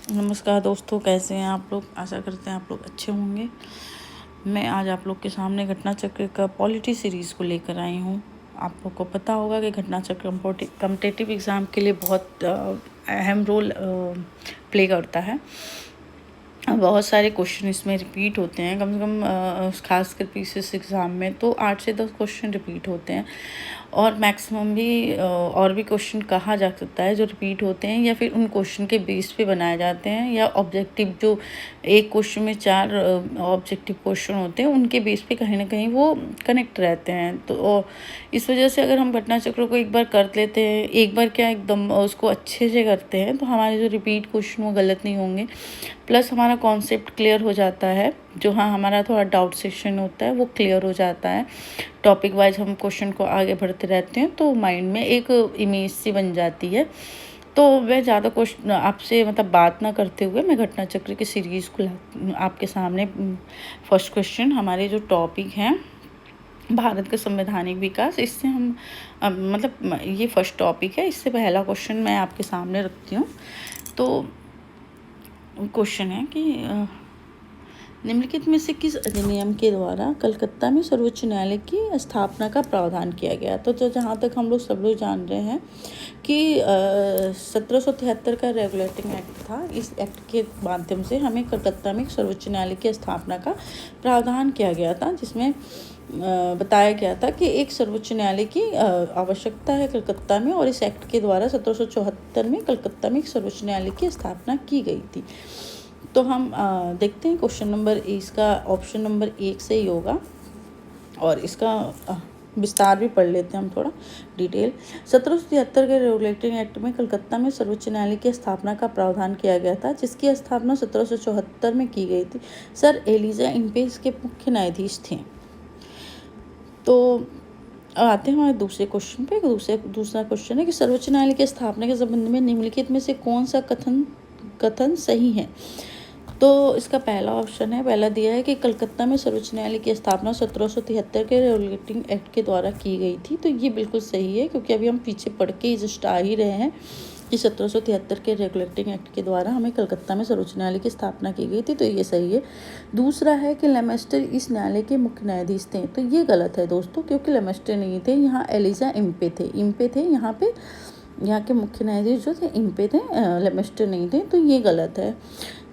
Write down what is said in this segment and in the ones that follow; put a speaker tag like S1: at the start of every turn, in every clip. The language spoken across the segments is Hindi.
S1: नमस्कार दोस्तों, कैसे हैं आप लोग। आशा करते हैं आप लोग अच्छे होंगे। मैं आज आप लोग के सामने घटना चक्र का पॉलिटी सीरीज़ को लेकर आई हूँ। आप लोग को पता होगा कि घटना चक्र कॉम्पिटिटिव एग्ज़ाम के लिए बहुत अहम रोल प्ले करता है। बहुत सारे क्वेश्चन इसमें रिपीट होते हैं, कम से कम खासकर पीसीएस एग्ज़ाम में तो 8 से 10 क्वेश्चन रिपीट होते हैं और मैक्सिमम भी और भी क्वेश्चन कहा जा सकता है जो रिपीट होते हैं या फिर उन क्वेश्चन के बेस पे बनाए जाते हैं, या ऑब्जेक्टिव जो एक क्वेश्चन में 4 ऑब्जेक्टिव क्वेश्चन होते हैं उनके बेस पे कहीं ना कहीं वो कनेक्ट रहते हैं। तो इस वजह से अगर हम घटना चक्र को एक बार कर लेते हैं, एक बार क्या एकदम उसको अच्छे से करते हैं, तो हमारे जो रिपीट क्वेश्चन वो गलत नहीं होंगे। प्लस हमारा कॉन्सेप्ट क्लियर हो जाता है, जो हमारा थोड़ा डाउट सेक्शन होता है वो क्लियर हो जाता है। टॉपिक वाइज हम क्वेश्चन को आगे बढ़ते रहते हैं तो माइंड में एक इमेज सी बन जाती है। तो मैं ज़्यादा क्वेश्चन आपसे बात ना करते हुए मैं घटना चक्र की सीरीज़ को आपके सामने फर्स्ट क्वेश्चन हमारे जो टॉपिक हैं भारत का संवैधानिक विकास, इससे हम ये फर्स्ट टॉपिक है। इससे पहला क्वेश्चन मैं आपके सामने रखती हूँ। तो क्वेश्चन है कि निम्नलिखित में से किस अधिनियम के द्वारा कलकत्ता में सर्वोच्च न्यायालय की स्थापना का प्रावधान किया गया। तो जहाँ तक हम लोग सब लोग जान रहे हैं कि 1773 का रेगुलेटिंग एक्ट था। इस एक्ट के माध्यम से हमें कलकत्ता में सर्वोच्च न्यायालय की स्थापना का प्रावधान किया गया था, जिसमें बताया गया था कि एक सर्वोच्च न्यायालय की आवश्यकता है कलकत्ता में, और इस एक्ट के द्वारा 1774 में कलकत्ता में एक सर्वोच्च न्यायालय की स्थापना की गई थी। तो हम देखते हैं क्वेश्चन नंबर इसका ऑप्शन नंबर 1 से ही होगा, और इसका विस्तार भी पढ़ लेते हैं हम थोड़ा डिटेल। 1773 के रेगुलेटिंग एक्ट में कलकत्ता में सर्वोच्च न्यायालय की स्थापना का प्रावधान किया गया था, जिसकी स्थापना 1774 में की गई थी। सर एलिजा इम्पे इसके मुख्य न्यायाधीश थे। तो अब आते हैं हमारे दूसरे क्वेश्चन पे। दूसरा क्वेश्चन है कि सर्वोच्च न्यायालय की स्थापना के संबंध में निम्नलिखित में से कौन सा कथन सही है। तो इसका पहला दिया है कि कलकत्ता में सर्वोच्च न्यायालय की स्थापना 1773 के रेगुलेटिंग एक्ट के द्वारा की गई थी। तो ये बिल्कुल सही है, क्योंकि अभी हम पीछे पढ़ के जस्ट आ ही रहे हैं कि 1773 के रेगुलेटिंग एक्ट के द्वारा हमें कलकत्ता में सर्वोच्च न्यायालय की स्थापना की गई थी। तो ये सही है। दूसरा है कि लेमेस्टर इस न्यायालय के मुख्य न्यायाधीश थे। तो ये गलत है दोस्तों, क्योंकि लेमेस्टर नहीं थे, यहाँ एलिजा इम्पे थे। यहाँ के मुख्य न्यायाधीश जो थे इम्पे थे, लेमेस्टर नहीं थे। तो ये गलत है।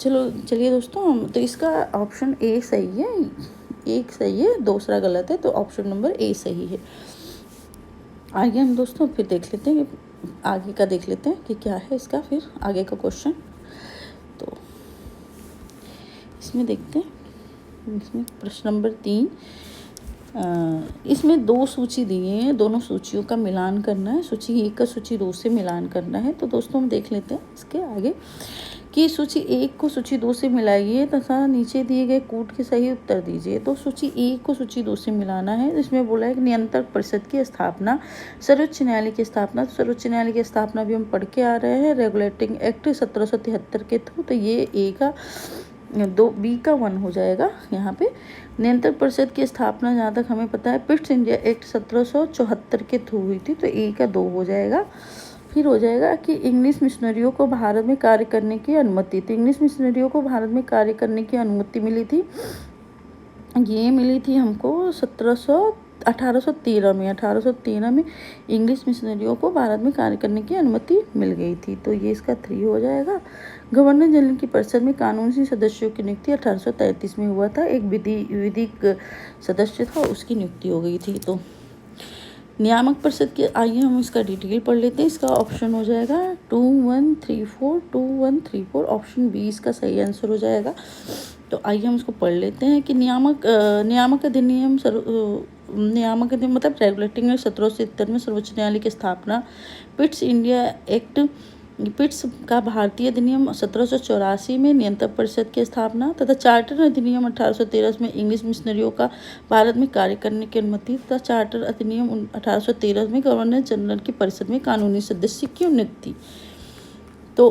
S1: चलिए दोस्तों, तो इसका ऑप्शन ए सही है, एक सही है, दूसरा गलत है, तो ऑप्शन नंबर ए सही है। आगे हम दोस्तों फिर देख लेते हैं कि आगे का देख लेते हैं कि क्या है इसका फिर आगे का क्वेश्चन। तो इसमें देखते हैं, इसमें प्रश्न नंबर 3, इसमें 2 सूची दिए हैं, दोनों सूचियों का मिलान करना है। सूची 1 का सूची 2 से मिलान करना है। तो दोस्तों हम देख लेते हैं इसके आगे कि सूची 1 को सूची 2 से मिलाइए तथा नीचे दिए गए कूट के सही उत्तर दीजिए। तो सूची 1 को सूची 2 से मिलाना है। इसमें बोला है कि नियंत्रक परिषद की स्थापना, सर्वोच्च न्यायालय की स्थापना। तो सर्वोच्च न्यायालय की स्थापना भी हम पढ़ के आ रहे हैं रेगुलेटिंग एक्ट 1773 के थ्रू। तो ये ए का 2, बी का 1 हो जाएगा यहाँ पे। नियंत्रक परिषद की स्थापना जहाँ तक हमें पता है पिट्स इंडिया एक्ट 1774 के थ्रू हुई थी। तो ए का 2 हो जाएगा। फिर हो जाएगा कि इंग्लिश मिशनरियों को भारत में कार्य करने की अनुमति। तो इंग्लिश मिशनरियों को भारत में कार्य करने की अनुमति मिली थी, ये मिली थी हमको 1813 में। 1813 में इंग्लिश मिशनरियों को भारत में कार्य करने की अनुमति मिल गई थी। तो ये इसका 3 हो जाएगा। गवर्नर जनरल की परिषद में कानूनी सदस्यों की नियुक्ति 1833 में हुआ था। एक विधिक सदस्य था, उसकी नियुक्ति हो गई थी। तो नियामक परिषद के आइए हम इसका डिटेल पढ़ लेते हैं। इसका ऑप्शन हो जाएगा 2134 ऑप्शन बी इसका सही आंसर हो जाएगा। तो आइए हम इसको पढ़ लेते हैं कि नियामक अधिनियम रेगुलेटिंग एक्ट 1770 में सर्वोच्च न्यायालय की स्थापना, पिट्स इंडिया एक्ट, पिट्स का भारतीय अधिनियम 1784 में नियंत्रक परिषद की स्थापना, तथा चार्टर अधिनियम 1813 में इंग्लिश मिशनरियों का भारत में कार्य करने की अनुमति, तथा चार्टर अधिनियम 1813 में गवर्नर जनरल की परिषद में कानूनी सदस्य की नियुक्ति। तो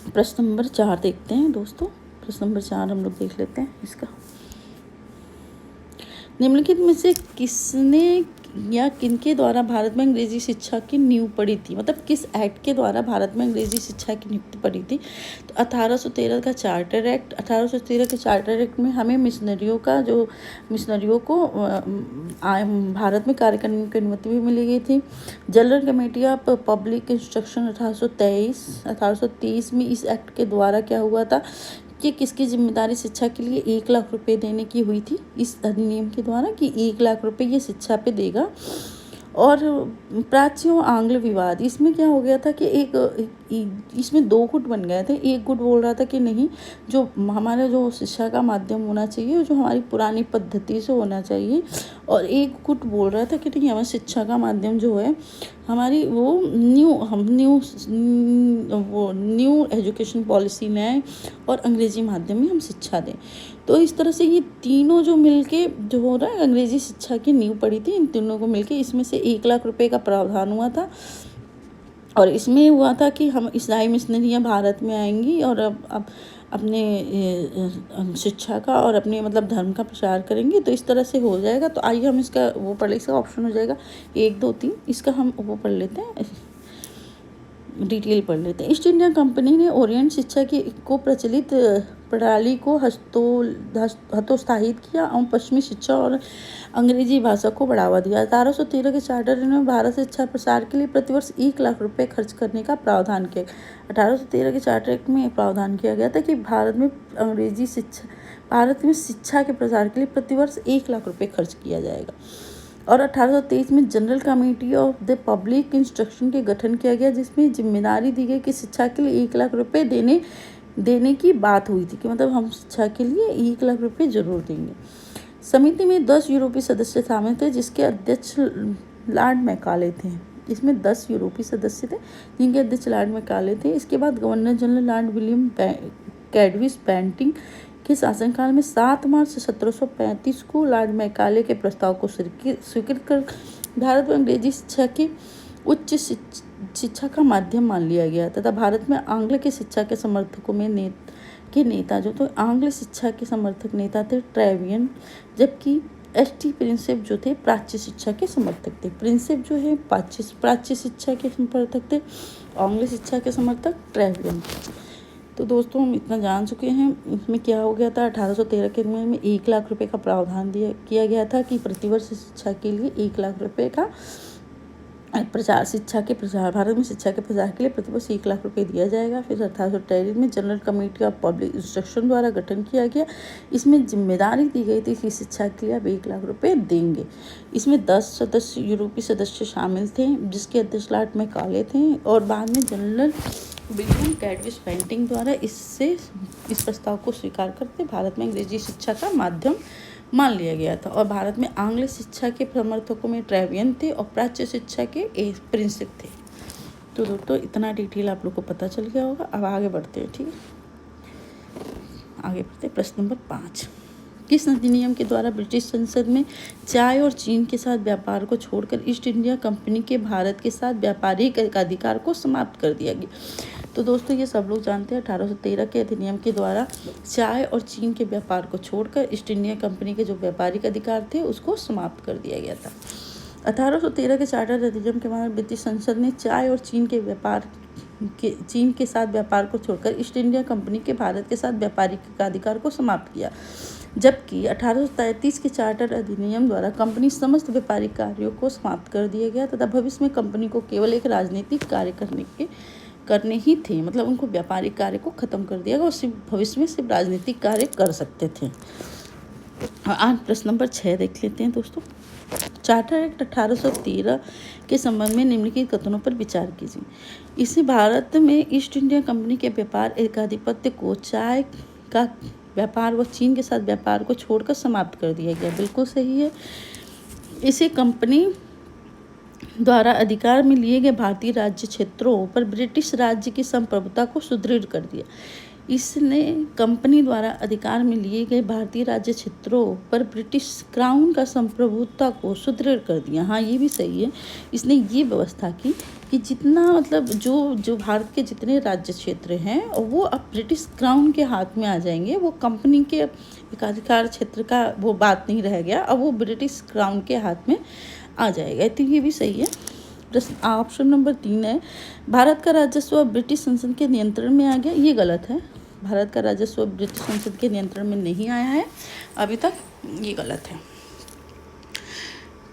S1: प्रश्न नंबर 4 देखते हैं दोस्तों। प्रश्न नंबर 4 हम लोग देख लेते हैं इसका। निम्नलिखित में से किसने या किनके द्वारा भारत में अंग्रेजी शिक्षा की नींव पड़ी थी, मतलब किस एक्ट के द्वारा भारत में अंग्रेजी शिक्षा की नींव पड़ी थी। तो 1813 का चार्टर एक्ट। 1813 के चार्टर एक्ट में हमें मिशनरियों को भारत में कार्य करने की अनुमति भी मिली गई थी। General committee of public instruction 1823 में इस एक्ट के द्वारा क्या हुआ था कि किसकी जिम्मेदारी शिक्षा के लिए 1 लाख रुपए देने की हुई थी इस अधिनियम के द्वारा, कि 1 लाख रुपए ये शिक्षा पे देगा। और प्राच्य और आंग्ल विवाद, इसमें क्या हो गया था कि इसमें 2 गुट बन गए थे। एक गुट बोल रहा था कि नहीं, जो हमारा जो शिक्षा का माध्यम होना चाहिए जो हमारी पुरानी पद्धति से होना चाहिए, और एक गुट बोल रहा था कि नहीं, हमारी शिक्षा का माध्यम जो है हमारी वो न्यू एजुकेशन पॉलिसी में आए और अंग्रेजी माध्यम में हम शिक्षा दें। तो इस तरह से ये तीनों जो मिलके जो हो रहा है अंग्रेजी शिक्षा की नींव पड़ी थी। इन तीनों को मिलके इसमें से 1 लाख रुपए का प्रावधान हुआ था, और इसमें हुआ था कि हम ईसाई मिशनरियाँ भारत में आएंगी और अब अपने शिक्षा का और अपने मतलब धर्म का प्रचार करेंगे। तो इस तरह से हो जाएगा। तो आइए हम इसका वो पढ़, इसका ऑप्शन हो जाएगा 1, 2, 3। इसका हम वो पढ़ लेते हैं, डिटेल पढ़ लेते हैं। ईस्ट इंडिया कंपनी ने ओरिएंट शिक्षा को प्रचलित प्रणाली को हतोत्साहित किया और पश्चिमी शिक्षा और अंग्रेजी भाषा को बढ़ावा दिया। 1813 के चार्टर में भारत शिक्षा प्रसार के लिए प्रतिवर्ष 1 लाख रुपए खर्च करने का प्रावधान किया। 1813 के चार्टर एक्ट में प्रावधान किया गया था कि भारत में शिक्षा के प्रसार के लिए प्रतिवर्ष 1 लाख रुपए खर्च किया जाएगा। और 1823 में general committee of the public instruction के गठन किया गया, जिसमें जिम्मेदारी दी गई कि शिक्षा के लिए 1 लाख रुपए देने की बात हुई थी, कि मतलब हम शिक्षा के लिए 1 लाख रुपए जरूर देंगे। समिति में 10 यूरोपीय सदस्य शामिल थे, जिसके अध्यक्ष लॉर्ड मैकाले थे। इसमें 10 यूरोपीय सदस्य थे जिनके अध्यक्ष लॉर्ड मैकाले थे। इसके बाद governor general lord William Cavendish Bentinck के शासनकाल में 7 मार्च 1735 को लॉर्ड मैकाले के प्रस्ताव को स्वीकृत कर भारत में अंग्रेजी शिक्षा की उच्च शिक्षा का माध्यम मान लिया गया तथा भारत में आंग्ल की शिक्षा के समर्थकों में नेता जो तो आंग्ल शिक्षा के समर्थक नेता थे ट्रेवियन, जबकि एसटी प्रिंसेप जो थे प्राच्य शिक्षा के समर्थक थे। प्रिंसेप जो है प्राच्य शिक्षा के समर्थक थे, आंग्ल शिक्षा के समर्थक ट्रेवियन। तो दोस्तों हम इतना जान चुके हैं। इसमें क्या हो गया था, 1813 के में 1 लाख रुपए का प्रावधान किया गया था कि प्रतिवर्ष शिक्षा के लिए 1 लाख रुपए का भारत में शिक्षा के प्रचार के लिए प्रतिवर्ष 1 लाख रुपए दिया जाएगा। फिर 1823 में general committee of public instruction द्वारा गठन किया गया। इसमें जिम्मेदारी दी गई थी कि शिक्षा के लिए आप 1 लाख रुपए देंगे। इसमें 10 यूरोपीय सदस्य शामिल थे, जिसके अध्यक्ष लॉर्ड मैकाले थे, और बाद में जनरल विलियम कैडविस बैंटिंग द्वारा इस प्रस्ताव को स्वीकार करते भारत में अंग्रेजी शिक्षा का माध्यम मान लिया गया था। और भारत में आंग्ल शिक्षा के समर्थकों में ट्रेवियन थे और प्राच्य शिक्षा के प्रिंसेप थे। तो दोस्तों इतना डिटेल आप लोग को पता चल गया होगा। अब आगे बढ़ते हैं, ठीक है। आगे बढ़ते हैं, प्रश्न नंबर 5। किस अधिनियम के द्वारा ब्रिटिश संसद में चाय और चीन के साथ व्यापार को छोड़कर ईस्ट इंडिया कंपनी के भारत के साथ व्यापारिक अधिकार को समाप्त कर दिया गया? तो दोस्तों ये सब लोग जानते हैं, 1813 के अधिनियम के द्वारा चाय और चीन के व्यापार को छोड़कर ईस्ट इंडिया कंपनी के जो व्यापारिक अधिकार थे उसको समाप्त कर दिया गया था। 1813 के चार्टर अधिनियम के बाद ब्रिटिश संसद ने चाय और चीन के साथ व्यापार को छोड़कर ईस्ट इंडिया कंपनी के भारत के साथ व्यापारिक अधिकार को समाप्त किया, जबकि 1833 के चार्टर अधिनियम द्वारा कंपनी समस्त व्यापारिक कार्यों को समाप्त कर दिया गया तथा भविष्य में कंपनी को केवल एक राजनीतिक कार्य करने ही थे, मतलब उनको व्यापारिक कार्य को खत्म कर दिया गया और सिर्फ भविष्य में सिर्फ राजनीतिक कार्य कर सकते थे। आज प्रश्न नंबर 6 देख लेते हैं दोस्तों। चार्टर एक्ट 1813 के संबंध में निम्नलिखित कथनों पर विचार कीजिए। इसे भारत में ईस्ट इंडिया कंपनी के व्यापार एकाधिपत्य को चाय का व्यापार व चीन के साथ व्यापार को छोड़कर समाप्त कर दिया गया। बिल्कुल सही है। इसे कंपनी द्वारा अधिकार में लिए गए भारतीय राज्य क्षेत्रों पर ब्रिटिश राज्य की संप्रभुता को सुदृढ़ कर दिया। इसने कंपनी द्वारा अधिकार में लिए गए भारतीय राज्य क्षेत्रों पर ब्रिटिश क्राउन का संप्रभुता को सुदृढ़ कर दिया। हाँ, ये भी सही है। इसने ये व्यवस्था की कि जितना मतलब जो जो भारत के जितने राज्य क्षेत्र हैं वो अब ब्रिटिश क्राउन के हाथ में आ जाएंगे। वो कंपनी के एकाधिकार क्षेत्र का वो बात नहीं रह गया, अब वो ब्रिटिश क्राउन के हाथ में आ जाएगा। तो ये भी सही है। प्रश्न ऑप्शन नंबर 3 है, भारत का राजस्व ब्रिटिश संसद के नियंत्रण में आ गया। ये गलत है, भारत का राजस्व ब्रिटिश संसद के नियंत्रण में नहीं आया है अभी तक, ये गलत है।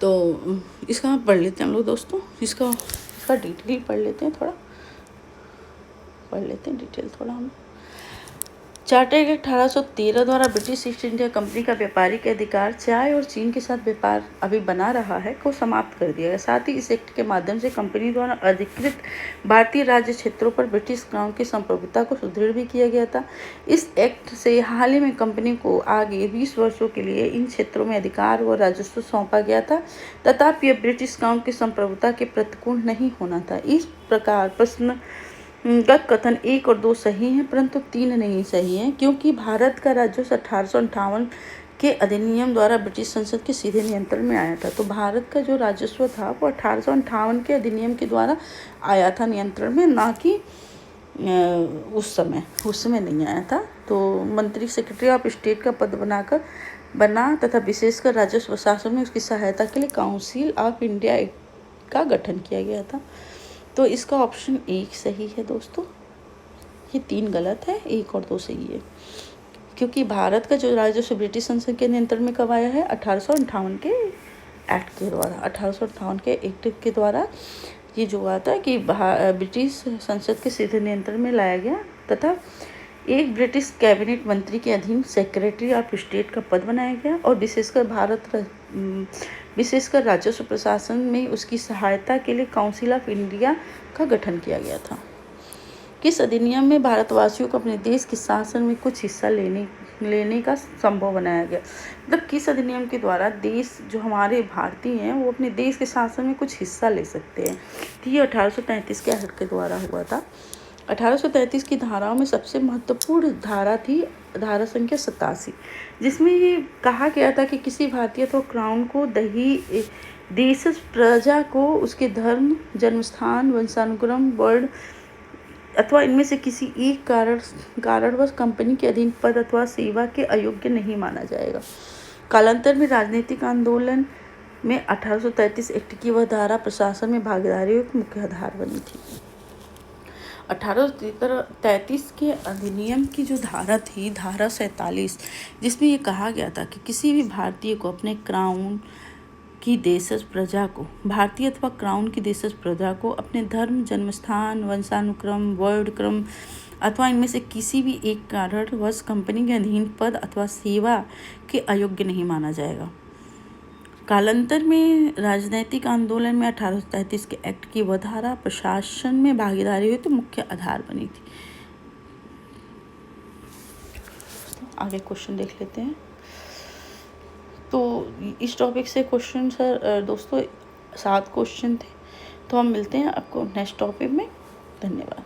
S1: तो इसका पढ़ लेते हैं हम लोग दोस्तों, इसका डिटेल पढ़ लेते हैं, डिटेल थोड़ा हम। चार्टर एक्ट 1813 द्वारा ब्रिटिश ईस्ट इंडिया कंपनी का व्यापारिक अधिकार चाय और चीन के साथ व्यापार अभी बना रहा है को समाप्त कर दिया गया। साथ ही इस एक्ट के माध्यम से कंपनी द्वारा अधिकृत भारतीय राज्य क्षेत्रों पर ब्रिटिश क्राउन की संप्रभुता को सुदृढ़ भी किया गया था। इस एक्ट से हाल ही में कंपनी को आगे 20 वर्षों के लिए इन क्षेत्रों में अधिकार व राजस्व सौंपा गया था, तथापि यह ब्रिटिश क्राउन की संप्रभुता के प्रतिकूल नहीं होना था। इस प्रकार प्रश्न गत कथन 1 और 2 सही हैं, परंतु 3 नहीं सही हैं, क्योंकि भारत का राजस्व 1858 के अधिनियम द्वारा ब्रिटिश संसद के सीधे नियंत्रण में आया था। तो भारत का जो राजस्व था वो 1858 के अधिनियम के द्वारा आया था नियंत्रण में, ना कि उस समय नहीं आया था। तो मंत्री सेक्रेटरी ऑफ स्टेट का पद बना तथा विशेषकर राजस्व शासन में उसकी सहायता के लिए काउंसिल ऑफ इंडिया का गठन किया गया था। तो इसका ऑप्शन 1 सही है दोस्तों, ये 3 गलत है, 1 और 2 सही है। क्योंकि भारत का जो राजस्व ब्रिटिश संसद के नियंत्रण में कब आया है, 1858 के एक्ट के द्वारा, 1858 के एक्ट के द्वारा ये जो आता है कि ब्रिटिश संसद के सीधे नियंत्रण में लाया गया, तथा एक ब्रिटिश कैबिनेट मंत्री के अधीन सेक्रेटरी ऑफ स्टेट का पद बनाया गया और विशेषकर राजस्व प्रशासन में उसकी सहायता के लिए काउंसिल ऑफ इंडिया का गठन किया गया था। किस अधिनियम में भारतवासियों को अपने देश के शासन में कुछ हिस्सा लेने का संभव बनाया गया? मतलब किस अधिनियम के द्वारा देश जो हमारे भारतीय हैं वो अपने देश के शासन में कुछ हिस्सा ले सकते हैं? तो ये 1833 के एक्ट के द्वारा हुआ था। 1833 की धाराओं में सबसे महत्वपूर्ण धारा थी धारा संख्या 87, जिसमें ये कहा गया था कि किसी भारतीय अथवा क्राउन को देश प्रजा को उसके धर्म, जन्मस्थान, वंशानुक्रम, वर्ण अथवा इनमें से किसी एक कारणवश कंपनी के अधीन पद अथवा सेवा के अयोग्य नहीं माना जाएगा। कालांतर में राजनीतिक आंदोलन में 1833 एक्ट की वह धारा प्रशासन में भागीदारी की मुख्य आधार बनी थी। 1833 के अधिनियम की जो धारा थी, धारा 47, जिसमें ये कहा गया था कि किसी भी भारतीय को अपने क्राउन की देशज प्रजा को, भारतीय अथवा क्राउन की देशज प्रजा को अपने धर्म, जन्मस्थान, वंशानुक्रम, वर्णक्रम अथवा इनमें से किसी भी एक कारणवश कंपनी के अधीन पद अथवा सेवा के अयोग्य नहीं माना जाएगा। कालांतर में राजनीतिक आंदोलन में 1833 के एक्ट की वह धारा प्रशासन में भागीदारी हुई तो मुख्य आधार बनी थी। आगे क्वेश्चन देख लेते हैं। तो इस टॉपिक से क्वेश्चन सर दोस्तों 7 क्वेश्चन थे। तो हम मिलते हैं आपको नेक्स्ट टॉपिक में। धन्यवाद।